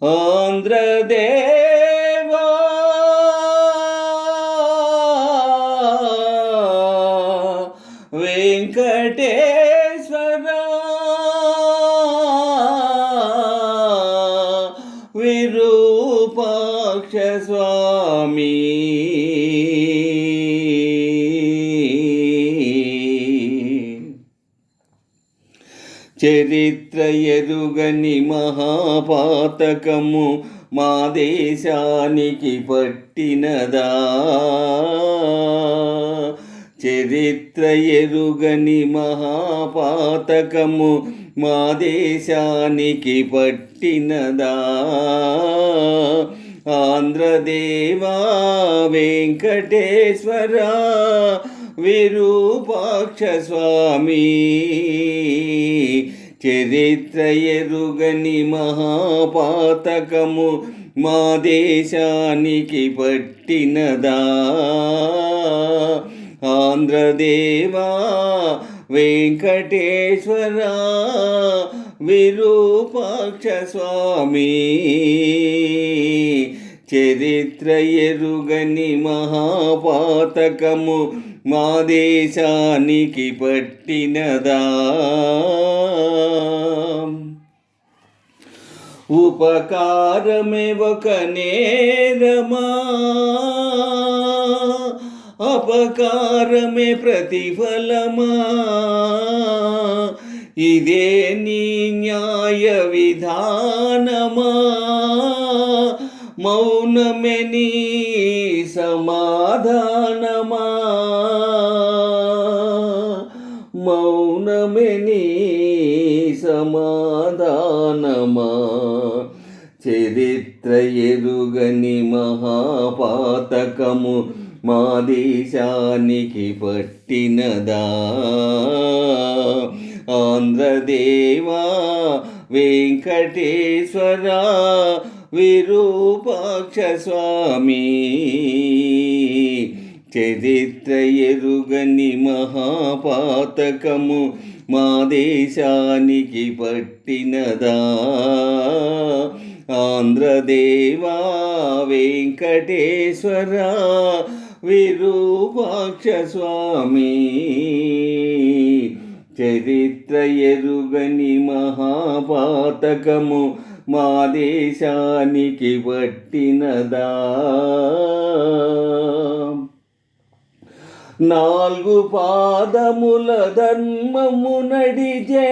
ఆంధ్రదేవా వెంకటేశ్వర విరూపాక్ష స్వామి చరిత్ర ఎరుగని మహాపాతకము మా దేశానికి పట్టినదా. చరిత్ర ఎరుగని మహాపాతకము మా దేశానికి పట్టినదా. ఆంధ్రదేవా వెంకటేశ్వర విరూపాక్ష స్వామి చరిత్ర ఎరుగని మహాపాతకము మా దేశానికి పట్టినదా. ఆంధ్రదేవా వెంకటేశ్వర విరూపాక్ష స్వామి చరిత్ర ఎరుగని మహాపాతకము మా దేశానికి పట్టినదా. ఉపకారమే ఒక నేరమా, అపకారమే ప్రతిఫలమా, ఇదే నీ న్యాయ విధానమా, మౌనమే నీ సమాధానమా, మౌనమే నీ సమాధానమా. చరిత్ర ఎరుగని మహాపాతకము మా దేశానికి పట్టినదా. ఆంధ్రదేవా వెంకటేశ్వర విరూపాక్ష స్వామి చరిత్ర ఎరుగని మహాపాతకము మా దేశానికి పట్టినదా. ఆంధ్రదేవా వెంకటేశ్వర విరూపాక్ష స్వామి చరిత్ర ఎరుగని మహాపాతకము మా దేశానికి పట్టినదా. నాలుగు పాదముల ధర్మము నడిచే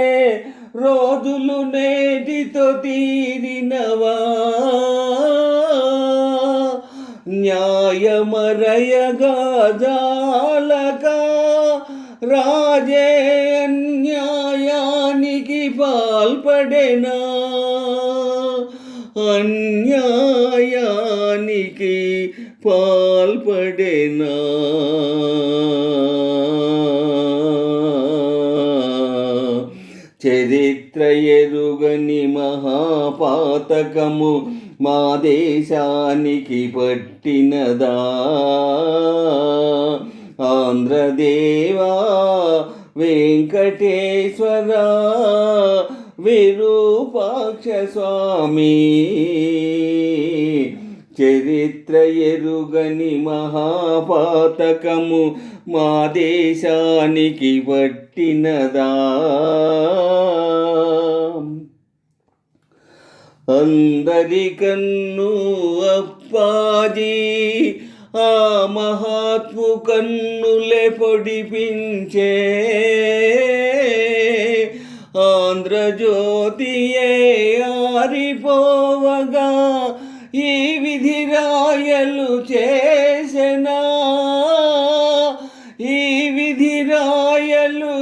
రోజులు నేటితో తీరినవా. న్యాయమరయగా జాలక రాజే అన్యాయానికి పాల్పడెనా. అన్యాయానికి పాల్పడెనా. చరిత్ర ఎరుగని మహాపాతకము మా దేశానికి పట్టినదా. ఆంధ్రదేవా వెంకటేశ్వర విరూపాక్ష స్వామి చరిత్ర ఎరుగని మహాపాతకము మా దేశానికి పట్టినదా. అందరికన్ను అప్పాజీ ఆ మహాత్ము కన్నులే పొడిపించే. ఆంధ్రజ్యోతియే ఆరిపోవగా ఈ విధి రాయలు చేసెనా. ఈ విధి రాయలు